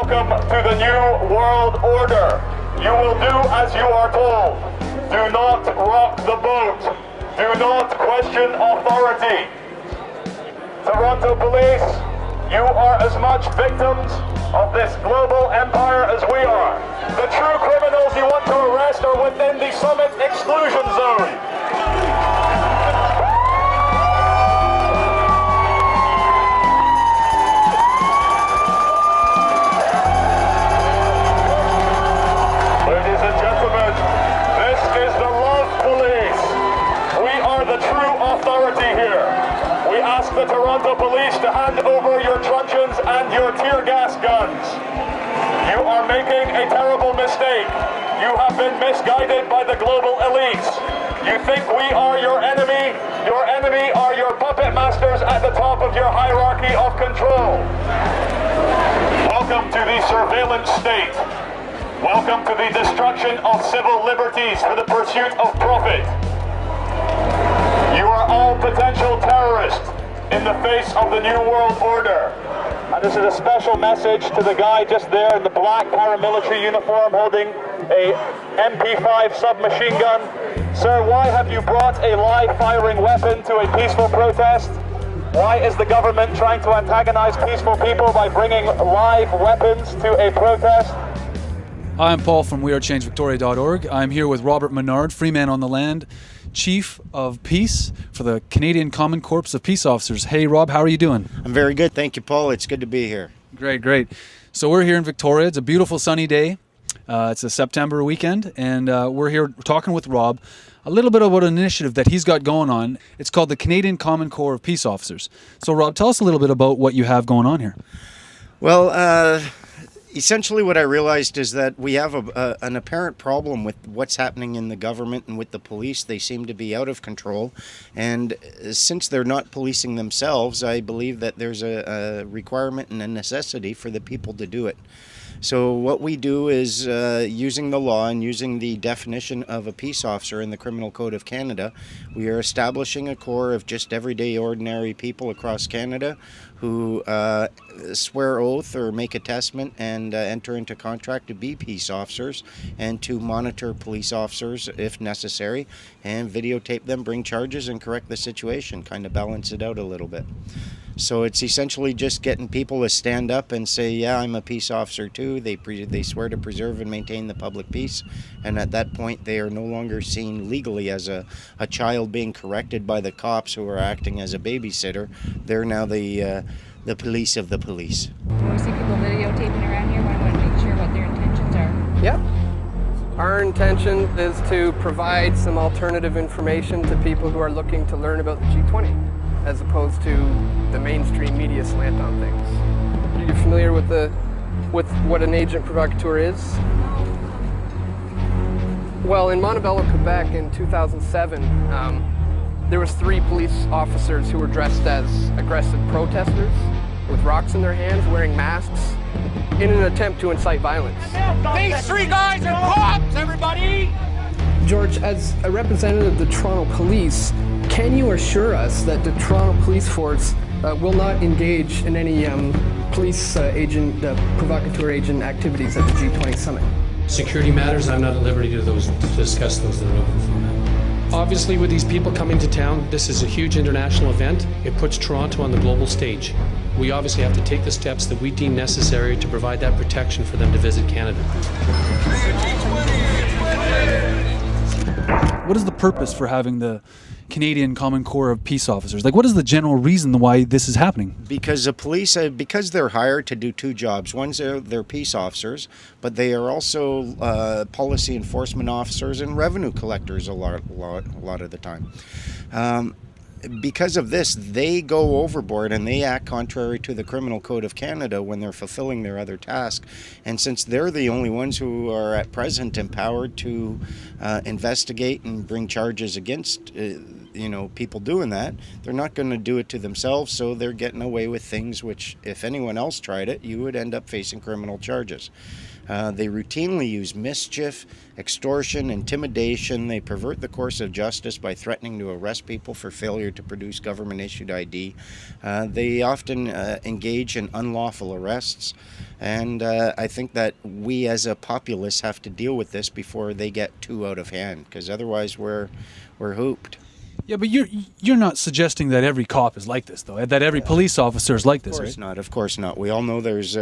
Welcome to the New World Order. You will do as you are told. Do not rock the boat. Do not question authority. Toronto Police, you are as much victims of this global empire as we are. The true criminals you want to arrest are within the summit exclusion zone. Ladies and gentlemen, this is the Love Police. We are the true authority here. We ask the Toronto Police to hand over your truncheons and your tear gas guns. You are making a terrible mistake. You have been misguided by the global elites. You think we are your enemy. Your enemy are your puppet masters at the top of your hierarchy of control. Welcome to the surveillance state. Welcome to the destruction of civil liberties for the pursuit of profit. You are all potential terrorists in the face of the New World Order. And this is a special message to the guy just there in the black paramilitary uniform holding a MP5 submachine gun. Sir, why have you brought a live firing weapon to a peaceful protest? Why is the government trying to antagonize peaceful people by bringing live weapons to a protest? Hi, I'm Paul from wearechangevictoria.org. I'm here with Robert Menard, Freeman on the land, Chief of Peace for the Canadian Common Corps of Peace Officers. Hey, Rob, how are you doing? I'm very good. Thank you, Paul. It's good to be here. Great. So we're here in Victoria. It's a beautiful sunny day. It's a September weekend, and we're here talking with Rob a little bit about an initiative that he's got going on. It's called the Canadian Common Corps of Peace Officers. So, Rob, tell us a little bit about what you have going on here. Well, essentially what I realized is that we have an apparent problem with what's happening in the government and with the police. They seem to be out of control. And since they're not policing themselves, I believe that there's a requirement and a necessity for the people to do it. So what we do is, using the law and using the definition of a peace officer in the Criminal Code of Canada, we are establishing a corps of just everyday ordinary people across Canada who swear oath or make a testament and enter into contract to be peace officers and to monitor police officers if necessary and videotape them, bring charges and correct the situation, kind of balance it out a little bit. So it's essentially just getting people to stand up and say, yeah, I'm a peace officer too. They swear to preserve and maintain the public peace. And at that point, they are no longer seen legally as a child being corrected by the cops who are acting as a babysitter. They're now the police of the police. When we see people videotaping around here, we want to make sure what their intentions are. Yep. Our intention is to provide some alternative information to people who are looking to learn about the G20, as opposed to the mainstream media slant on things. Are you familiar with what an agent provocateur is? Well, in Montebello, Quebec in 2007, there was 3 police officers who were dressed as aggressive protesters with rocks in their hands, wearing masks, in an attempt to incite violence. These 3 guys are cops, everybody! George, as a representative of the Toronto Police, can you assure us that the Toronto Police Force will not engage in any police agent, provocateur agent activities at the G20 summit? Security matters, I'm not at liberty to discuss those that are open for that. Obviously, with these people coming to town, this is a huge international event. It puts Toronto on the global stage. We obviously have to take the steps that we deem necessary to provide that protection for them to visit Canada. What is the purpose for having the Canadian Common Corps of Peace Officers? Like, what is the general reason why this is happening? Because the police, because they're hired to do 2 jobs. One's they're peace officers, but they are also policy enforcement officers and revenue collectors a lot of the time. Because of this, they go overboard and they act contrary to the Criminal Code of Canada when they're fulfilling their other task. And since they're the only ones who are at present empowered to investigate and bring charges against people doing that, they're not going to do it to themselves, so they're getting away with things which, if anyone else tried it, you would end up facing criminal charges. They routinely use mischief, extortion, intimidation. They pervert the course of justice by threatening to arrest people for failure to produce government-issued ID. They often engage in unlawful arrests. And I think that we as a populace have to deal with this before they get too out of hand, because otherwise we're hooped. Yeah, but you're not suggesting that every cop is like this, though, that every police officer is like this, right? Of course not. We all know there's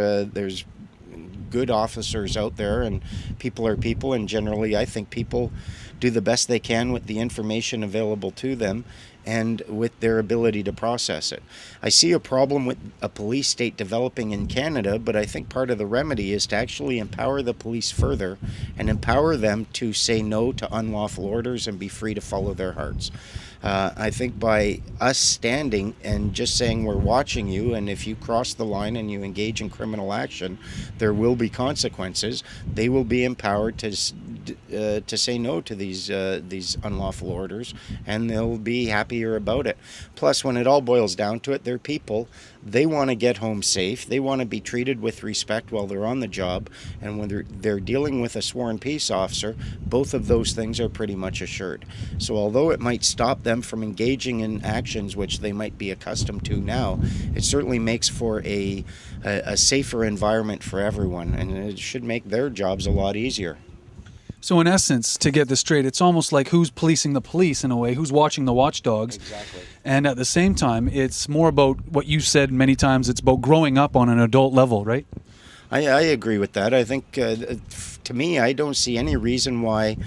good officers out there, and people are people, and generally I think people do the best they can with the information available to them and with their ability to process it. I see a problem with a police state developing in Canada, but I think part of the remedy is to actually empower the police further and empower them to say no to unlawful orders and be free to follow their hearts. I think by us standing and just saying we're watching you, and if you cross the line and you engage in criminal action, there will be consequences. They will be empowered to say no to these unlawful orders, and they'll be happier about it. Plus, when it all boils down to it, they're people. They want to get home safe. They want to be treated with respect while they're on the job, and when they're dealing with a sworn peace officer, both of those things are pretty much assured. So although it might stop them from engaging in actions which they might be accustomed to now, it certainly makes for a safer environment for everyone, and it should make their jobs a lot easier. So in essence, to get this straight, it's almost like who's policing the police in a way, who's watching the watchdogs. Exactly. And at the same time, it's more about what you said many times, it's about growing up on an adult level, right? I agree with that. I think, to me, I don't see any reason why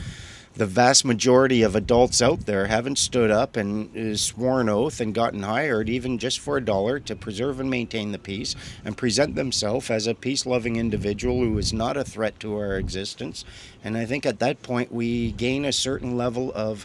the vast majority of adults out there haven't stood up and sworn oath and gotten hired, even just for $1, to preserve and maintain the peace and present themselves as a peace-loving individual who is not a threat to our existence. And I think at that point we gain a certain level of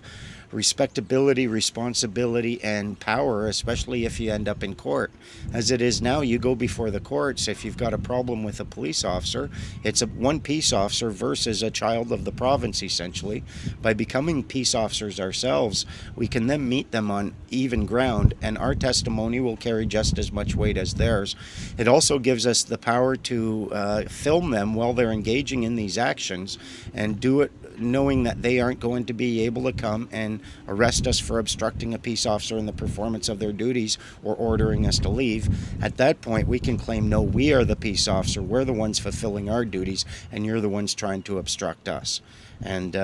respectability, responsibility, and power, especially if you end up in court. As it is now, you go before the courts. If you've got a problem with a police officer, it's one peace officer versus a child of the province, essentially. By becoming peace officers ourselves, we can then meet them on even ground, and our testimony will carry just as much weight as theirs. It also gives us the power to film them while they're engaging in these actions, and do it knowing that they aren't going to be able to come and arrest us for obstructing a peace officer in the performance of their duties or ordering us to leave. At that point, we can claim, no, we are the peace officer, we're the ones fulfilling our duties, and you're the ones trying to obstruct us. And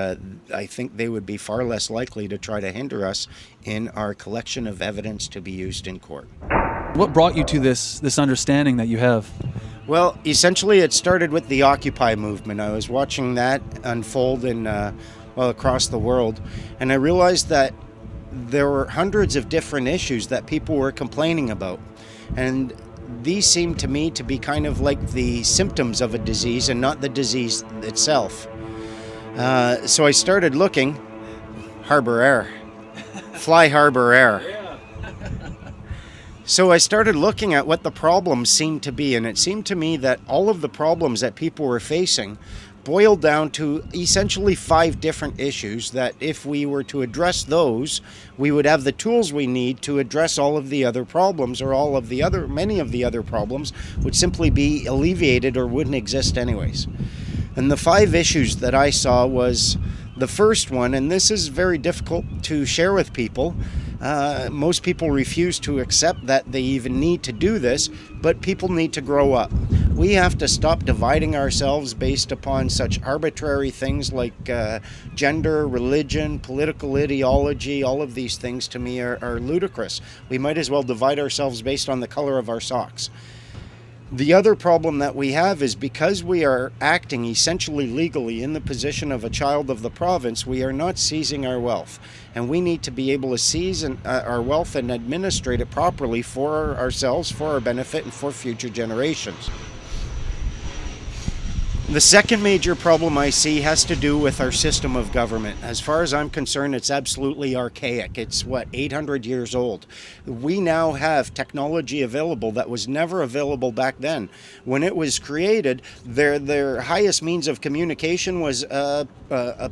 I think they would be far less likely to try to hinder us in our collection of evidence to be used in court. What brought you to this understanding that you have? Well, essentially it started with the Occupy movement. I was watching that unfold across the world, and I realized that there were hundreds of different issues that people were complaining about. And these seemed to me to be kind of like the symptoms of a disease and not the disease itself. So I started looking, Harbor Air, fly Harbor Air. So I started looking at what the problems seemed to be, and it seemed to me that all of the problems that people were facing boiled down to essentially 5 different issues, that if we were to address those, we would have the tools we need to address all of the other problems, or many of the other problems would simply be alleviated or wouldn't exist anyways. And the 5 issues that I saw was the first one, and this is very difficult to share with people. Most people refuse to accept that they even need to do this, but people need to grow up. We have to stop dividing ourselves based upon such arbitrary things like gender, religion, political ideology. All of these things to me are ludicrous. We might as well divide ourselves based on the color of our socks. The other problem that we have is, because we are acting essentially legally in the position of a child of the province, we are not seizing our wealth. And we need to be able to seize our wealth and administrate it properly for ourselves, for our benefit, and for future generations. The second major problem I see has to do with our system of government. As far as I'm concerned, it's absolutely archaic. It's, 800 years old. We now have technology available that was never available back then. When it was created, their highest means of communication was a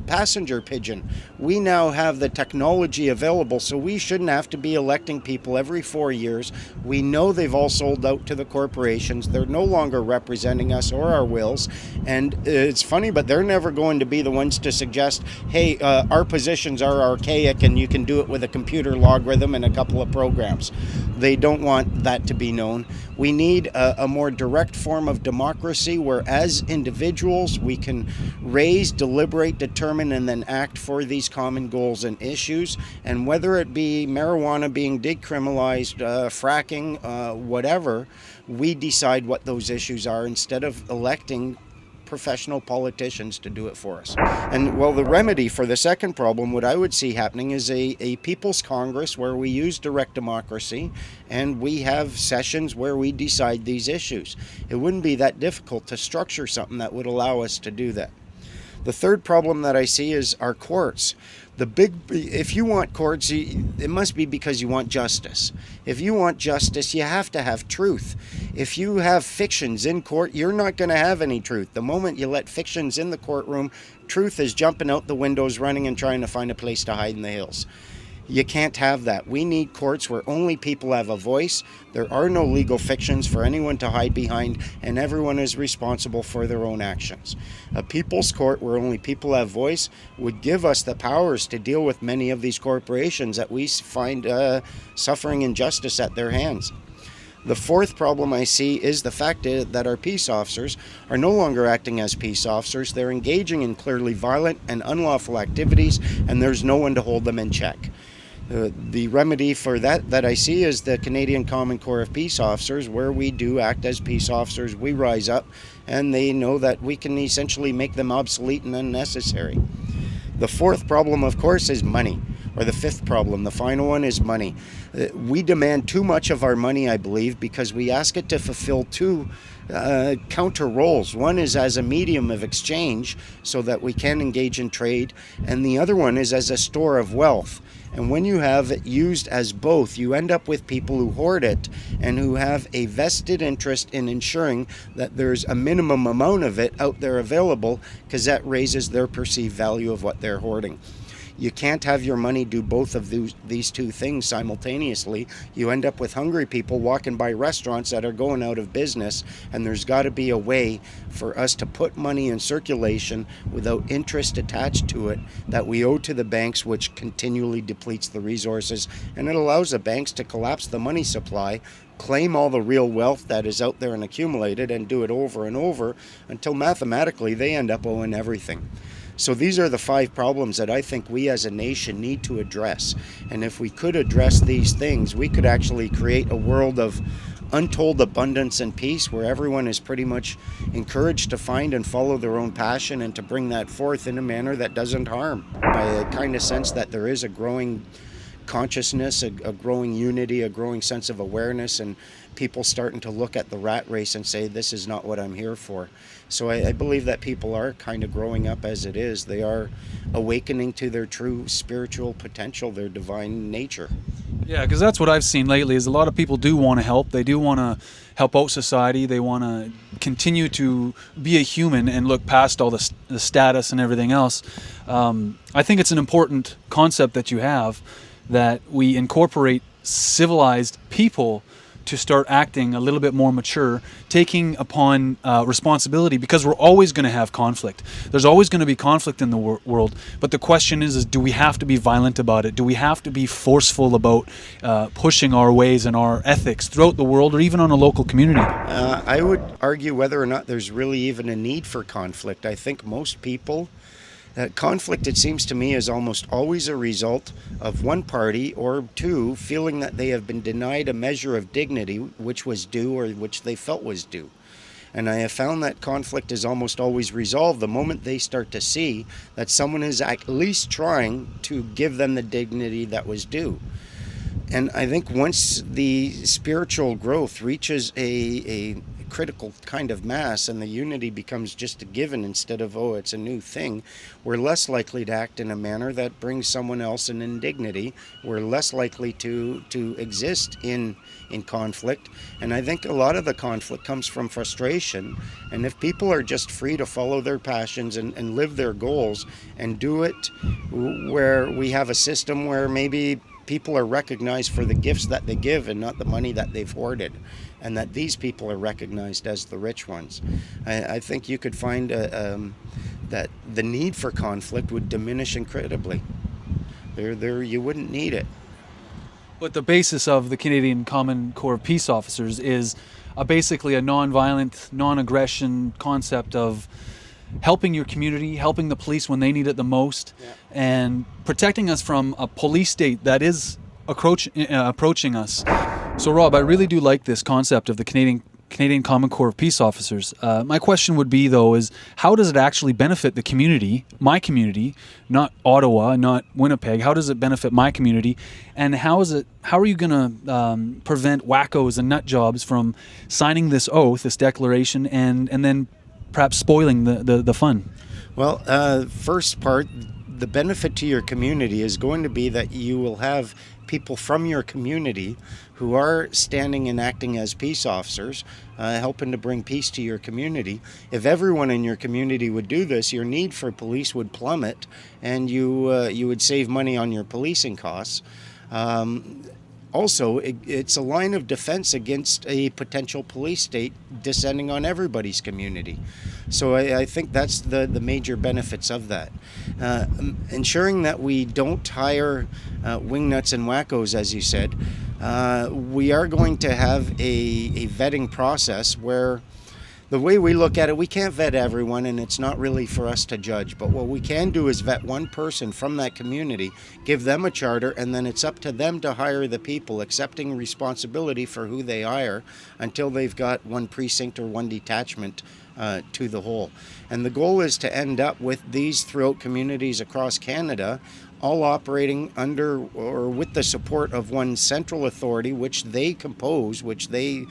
passenger pigeon. We now have the technology available, so we shouldn't have to be electing people every 4 years. We know they've all sold out to the corporations. They're no longer representing us or our wills. And it's funny, but they're never going to be the ones to suggest, hey, our positions are archaic and you can do it with a computer logarithm and a couple of programs. They don't want that to be known. We need a more direct form of democracy where as individuals we can raise, deliberate, determine, and then act for these common goals and issues. And whether it be marijuana being decriminalized, fracking, whatever, we decide what those issues are instead of electing professional politicians to do it for us. And well, the remedy for the second problem, what I would see happening is a People's Congress where we use direct democracy and we have sessions where we decide these issues. It wouldn't be that difficult to structure something that would allow us to do that. The third problem that I see is our courts. If you want courts, it must be because you want justice. If you want justice, you have to have truth. If you have fictions in court, you're not going to have any truth. The moment you let fictions in the courtroom, truth is jumping out the windows, running and trying to find a place to hide in the hills. You can't have that. We need courts where only people have a voice. There are no legal fictions for anyone to hide behind, and everyone is responsible for their own actions. A people's court where only people have voice would give us the powers to deal with many of these corporations that we find suffering injustice at their hands. The fourth problem I see is the fact that our peace officers are no longer acting as peace officers. They're engaging in clearly violent and unlawful activities, and there's no one to hold them in check. The remedy for that I see is the Canadian Common Corps of Peace Officers, where we do act as peace officers. We rise up, and they know that we can essentially make them obsolete and unnecessary. The fourth problem, of course, is money. Or the fifth problem, the final one, is money. We demand too much of our money, I believe, because we ask it to fulfill two counter roles. One is as a medium of exchange so that we can engage in trade, and the other one is as a store of wealth. And when you have it used as both, you end up with people who hoard it and who have a vested interest in ensuring that there's a minimum amount of it out there available, because that raises their perceived value of what they're hoarding. You can't have your money do both of these two things simultaneously. You end up with hungry people walking by restaurants that are going out of business, and there's got to be a way for us to put money in circulation without interest attached to it that we owe to the banks, which continually depletes the resources, and it allows the banks to collapse the money supply, claim all the real wealth that is out there and accumulated, and do it over and over until mathematically they end up owing everything. So these are the 5 problems that I think we as a nation need to address. And if we could address these things, we could actually create a world of untold abundance and peace where everyone is pretty much encouraged to find and follow their own passion and to bring that forth in a manner that doesn't harm. I kind of sense that there is a growing consciousness, a growing unity, a growing sense of awareness, and people starting to look at the rat race and say, this is not what I'm here for. So I believe that people are kind of growing up as it is. They are awakening to their true spiritual potential, their divine nature. Yeah, because that's what I've seen lately is a lot of people do want to help. They do want to help out society. They want to continue to be a human and look past all the status and everything else. I think it's an important concept that you have, that we incorporate civilized people to start acting a little bit more mature, taking upon responsibility, because we're always going to have conflict. There's always going to be conflict in the world, but the question is do we have to be violent about it? Do we have to be forceful about pushing our ways and our ethics throughout the world or even on a local community? I would argue whether or not there's really even a need for conflict. I think most people conflict, it seems to me, is almost always a result of one party or two feeling that they have been denied a measure of dignity which was due or which they felt was due. And I have found that conflict is almost always resolved the moment they start to see that someone is at least trying to give them the dignity that was due. And I think once the spiritual growth reaches a critical kind of mass and the unity becomes just a given instead of, oh, it's a new thing, we're less likely to act in a manner that brings someone else an indignity. We're less likely to exist in conflict. And I think a lot of the conflict comes from frustration. And if people are just free to follow their passions and live their goals and do it where we have a system where maybe people are recognized for the gifts that they give and not the money that they've hoarded, and that these people are recognized as the rich ones, I think you could find that the need for conflict would diminish incredibly. You wouldn't need it. But the basis of the Canadian Common Corps of Peace Officers is basically a non-violent, non-aggression concept of helping your community, helping the police when they need it the most, and protecting us from a police state that is approaching us. So Rob, I really do like this concept of the Canadian Common Corps of Peace Officers. My question would be, though, is how does it actually benefit the community, my community, not Ottawa, not Winnipeg? How does it benefit my community? And how are you going to prevent wackos and nut jobs from signing this oath, this declaration, and then perhaps spoiling the fun? Well, first part, the benefit to your community is going to be that you will have people from your community who are standing and acting as peace officers, helping to bring peace to your community. If everyone in your community would do this, your need for police would plummet, and you would save money on your policing costs. Also, it's a line of defense against a potential police state descending on everybody's community. So I think that's the major benefits of that. Ensuring that we don't hire wingnuts and wackos, as you said. We are going to have a vetting process where the way we look at it, we can't vet everyone, and it's not really for us to judge. But what we can do is vet one person from that community, give them a charter, and then it's up to them to hire the people, accepting responsibility for who they hire until they've got one precinct or one detachment to the whole. And the goal is to end up with these throughout communities across Canada, all operating under or with the support of one central authority, which they compose, which they,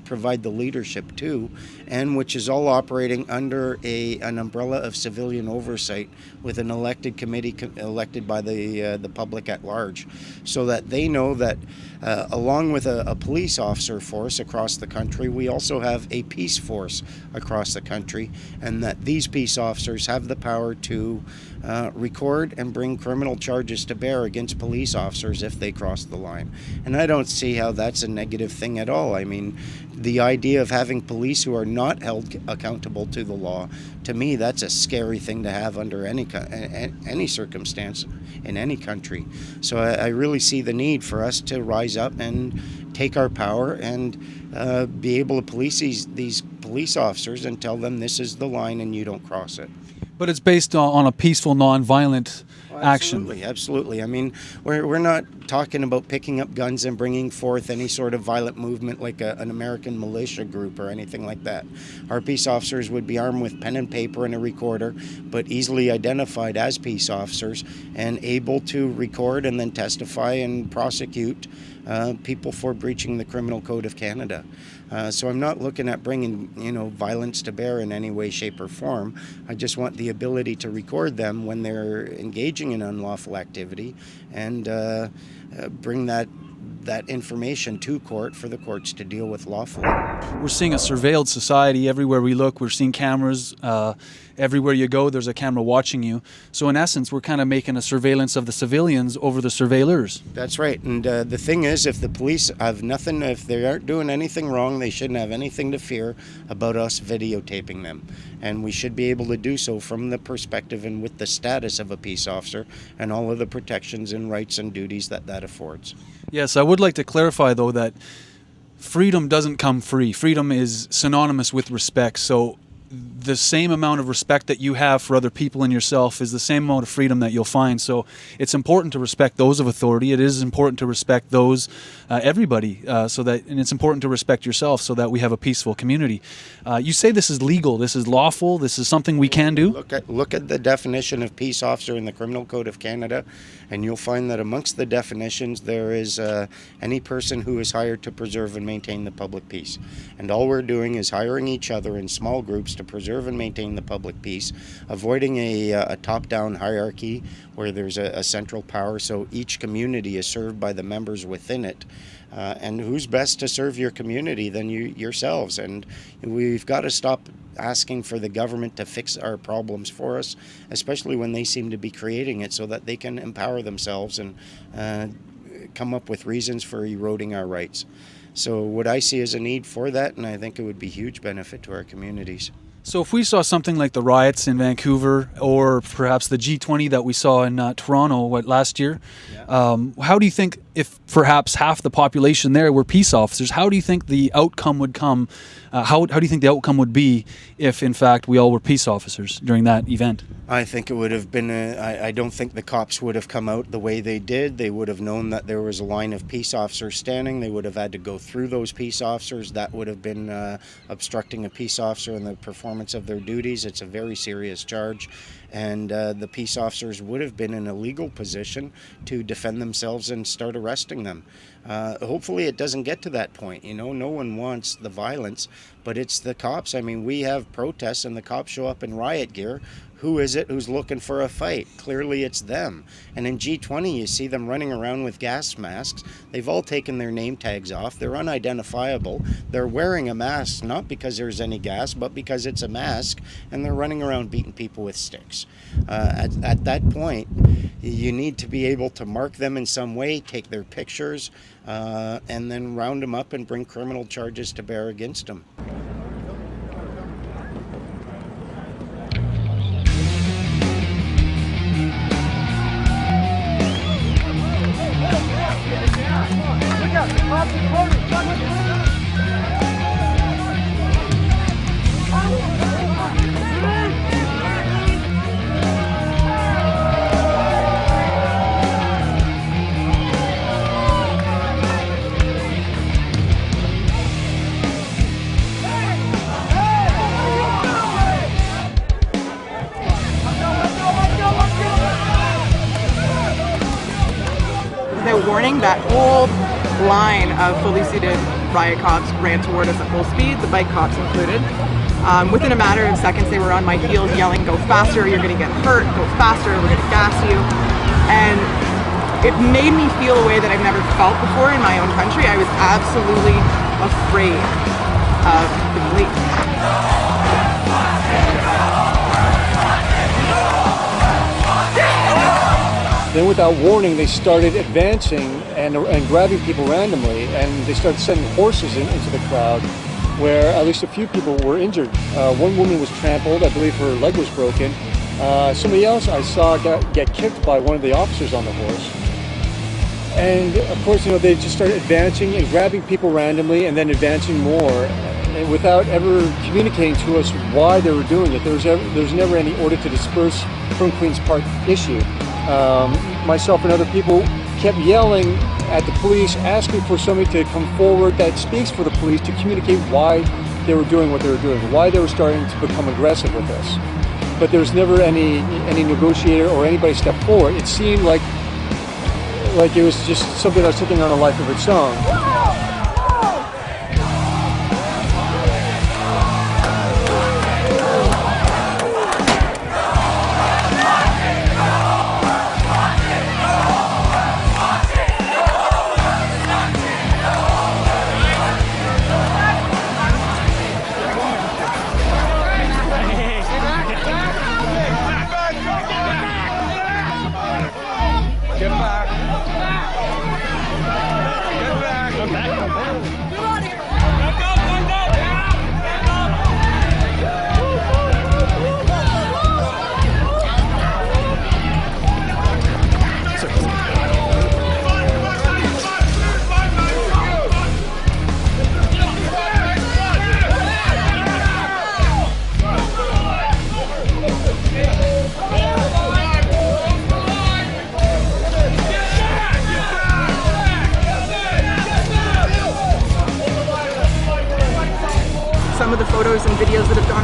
provide the leadership to, and which is all operating under an umbrella of civilian oversight with an elected committee elected by the public at large, so that they know that along with a police officer force across the country, we also have a peace force across the country, and that these peace officers have the power to record and bring criminal charges to bear against police officers if they cross the line. And I don't see how that's a negative thing at all. I mean, the idea of having police who are not held accountable to the law, to me, that's a scary thing to have under any circumstance in any country. So I really see the need for us to rise up and take our power and be able to police these police officers and tell them this is the line and you don't cross it. But it's based on a peaceful, non-violent action. Absolutely. I mean, we're not talking about picking up guns and bringing forth any sort of violent movement like an American militia group or anything like that. Our peace officers would be armed with pen and paper and a recorder, but easily identified as peace officers and able to record and then testify and prosecute people for breaching the Criminal Code of Canada. So I'm not looking at bringing, violence to bear in any way, shape, or form. I just want the ability to record them when they're engaging in unlawful activity and bring that information to court for the courts to deal with lawfully. We're seeing a surveilled society everywhere we look. We're seeing cameras. Everywhere you go, there's a camera watching you. So in essence, we're kind of making a surveillance of the civilians over the surveillors. That's right. And the thing is, if the police have nothing, if they aren't doing anything wrong, they shouldn't have anything to fear about us videotaping them. And we should be able to do so from the perspective and with the status of a peace officer and all of the protections and rights and duties that affords. Yes, I would like to clarify, though, that freedom doesn't come free. Freedom is synonymous with respect. So the same amount of respect that you have for other people and yourself is the same amount of freedom that you'll find. So it's important to respect those of authority. It is important to respect those, everybody, and it's important to respect yourself so that we have a peaceful community. You say this is legal, this is lawful, this is something we can do? Look at the definition of peace officer in the Criminal Code of Canada, and you'll find that amongst the definitions there is any person who is hired to preserve and maintain the public peace. And all we're doing is hiring each other in small groups to preserve and maintain the public peace, avoiding a top-down hierarchy where there's a central power, so each community is served by the members within it. And who's best to serve your community than yourselves? And we've got to stop asking for the government to fix our problems for us, especially when they seem to be creating it so that they can empower themselves and come up with reasons for eroding our rights. So what I see is a need for that, and I think it would be huge benefit to our communities. So if we saw something like the riots in Vancouver or perhaps the G20 that we saw in Toronto last year, how do you think, if perhaps half the population there were peace officers, how do you think the outcome would come? How do you think the outcome would be if, in fact, we all were peace officers during that event? I think it would have been, I don't think the cops would have come out the way they did. They would have known that there was a line of peace officers standing. They would have had to go through those peace officers. That would have been obstructing a peace officer in the performance of their duties. It's a very serious charge. And the peace officers would have been in a legal position to defend themselves and start arresting them. Hopefully it doesn't get to that point. You know, no one wants the violence, but it's the cops. I mean, we have protests and the cops show up in riot gear. Who is it who's looking for a fight? Clearly it's them. And in G20 you see them running around with gas masks. They've all taken their name tags off. They're unidentifiable. They're wearing a mask not because there's any gas, but because it's a mask, and they're running around beating people with sticks. At that point, you need to be able to mark them in some way, take their pictures, and then round them up and bring criminal charges to bear against them. Without warning, that whole line of fully seated riot cops ran toward us at full speed, the bike cops included. Within a matter of seconds, they were on my heels yelling, "Go faster, you're going to get hurt, go faster, we're going to gas you." And it made me feel a way that I've never felt before in my own country. I was absolutely afraid of the police. Then without warning, they started advancing and grabbing people randomly, and they started sending horses into the crowd, where at least a few people were injured. One woman was trampled, I believe her leg was broken. Somebody else I saw get kicked by one of the officers on the horse. And of course, you know, they just started advancing and grabbing people randomly and then advancing more, and without ever communicating to us why they were doing it. There was never any order to disperse from Queen's Park issue. Myself and other people kept yelling at the police, asking for somebody to come forward that speaks for the police to communicate why they were doing what they were doing, why they were starting to become aggressive with us. But there was never any negotiator or anybody step forward. It seemed like it was just something that was taking on a life of its own.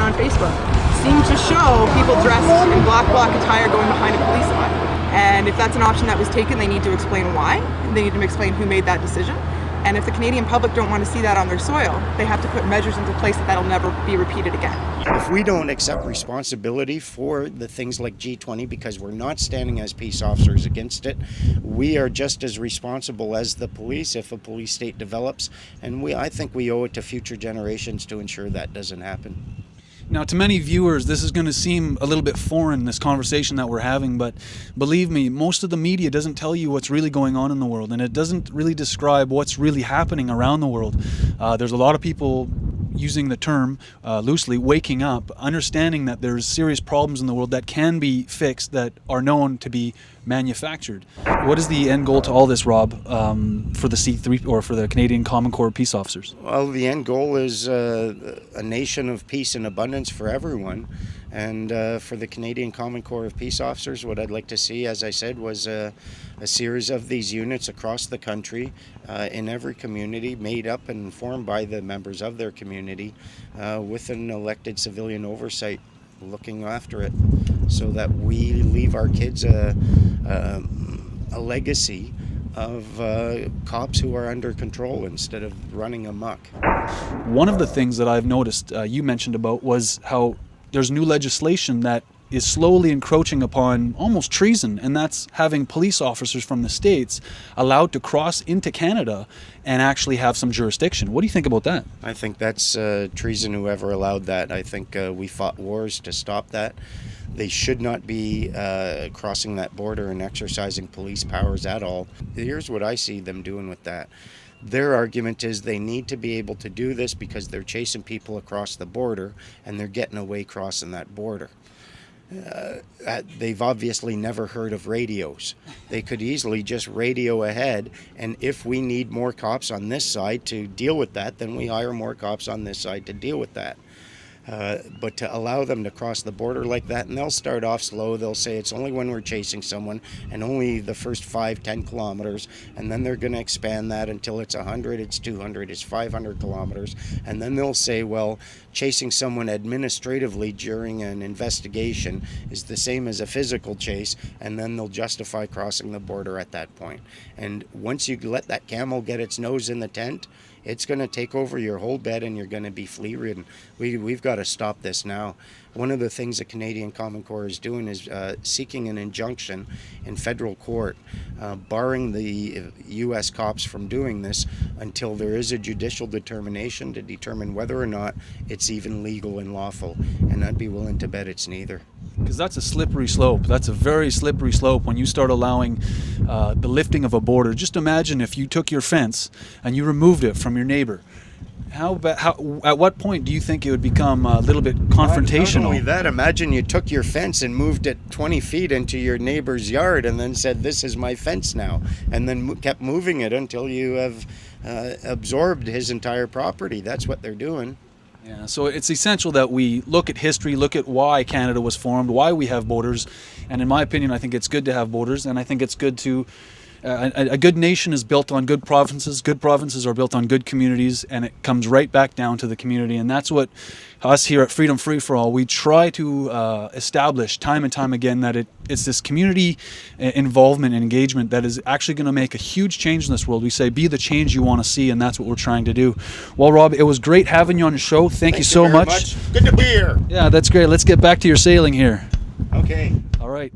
on Facebook seem to show people dressed in black attire going behind a police line. And if that's an option that was taken, they need to explain why. They need to explain who made that decision. And if the Canadian public don't want to see that on their soil, they have to put measures into place that'll never be repeated again. If we don't accept responsibility for the things like G20 because we're not standing as peace officers against it, we are just as responsible as the police if a police state develops. And I think we owe it to future generations to ensure that doesn't happen. Now, to many viewers, this is going to seem a little bit foreign, this conversation that we're having, but believe me, most of the media doesn't tell you what's really going on in the world, and it doesn't really describe what's really happening around the world. There's a lot of people using the term loosely, waking up, understanding that there's serious problems in the world that can be fixed, that are known to be manufactured. What is the end goal to all this, Rob, for the C3 or for the Canadian Common Corps peace officers? Well, the end goal is a nation of peace and abundance for everyone. And for the Canadian Common Corps of Peace Officers, what I'd like to see, as I said, was a series of these units across the country in every community, made up and formed by the members of their community with an elected civilian oversight looking after it, so that we leave our kids a legacy of cops who are under control instead of running amok. One of the things that I've noticed you mentioned about was how there's new legislation that is slowly encroaching upon almost treason, and that's having police officers from the States allowed to cross into Canada and actually have some jurisdiction. What do you think about that? I think that's treason, whoever allowed that. I think we fought wars to stop that. They should not be crossing that border and exercising police powers at all. Here's what I see them doing with that. Their argument is they need to be able to do this because they're chasing people across the border and they're getting away crossing that border. They've obviously never heard of radios. They could easily just radio ahead, and if we need more cops on this side to deal with that, then we hire more cops on this side to deal with that. But to allow them to cross the border like that, and they'll start off slow, they'll say it's only when we're chasing someone and only the first 5-10 kilometers, and then they're going to expand that until it's 100, it's 200, it's 500 kilometers, and then they'll say, well, chasing someone administratively during an investigation is the same as a physical chase, and then they'll justify crossing the border at that point. And once you let that camel get its nose in the tent, it's going to take over your whole bed and you're going to be flea-ridden. We've got to stop this now. One of the things the Canadian Common Corps is doing is seeking an injunction in federal court, barring the U.S. cops from doing this until there is a judicial determination to determine whether or not it's even legal and lawful. And I'd be willing to bet it's neither. Because that's a slippery slope. That's a very slippery slope when you start allowing the lifting of a border. Just imagine if you took your fence and you removed it from your neighbor. At what point do you think it would become a little bit confrontational? Not only that, imagine you took your fence and moved it 20 feet into your neighbor's yard and then said, this is my fence now, and then kept moving it until you have absorbed his entire property. That's what they're doing. Yeah, so it's essential that we look at history, look at why Canada was formed, why we have borders, and in my opinion, I think it's good to have borders, and I think it's good to a good nation is built on good provinces are built on good communities, and it comes right back down to the community. And that's what us here at Freedom Free for All, we try to establish time and time again, that it's this community involvement and engagement that is actually going to make a huge change in this world. We say, be the change you want to see, and that's what we're trying to do. Well, Rob, it was great having you on the show. Thank you so much. Good to be here. Yeah, that's great. Let's get back to your sailing here. Okay. All right.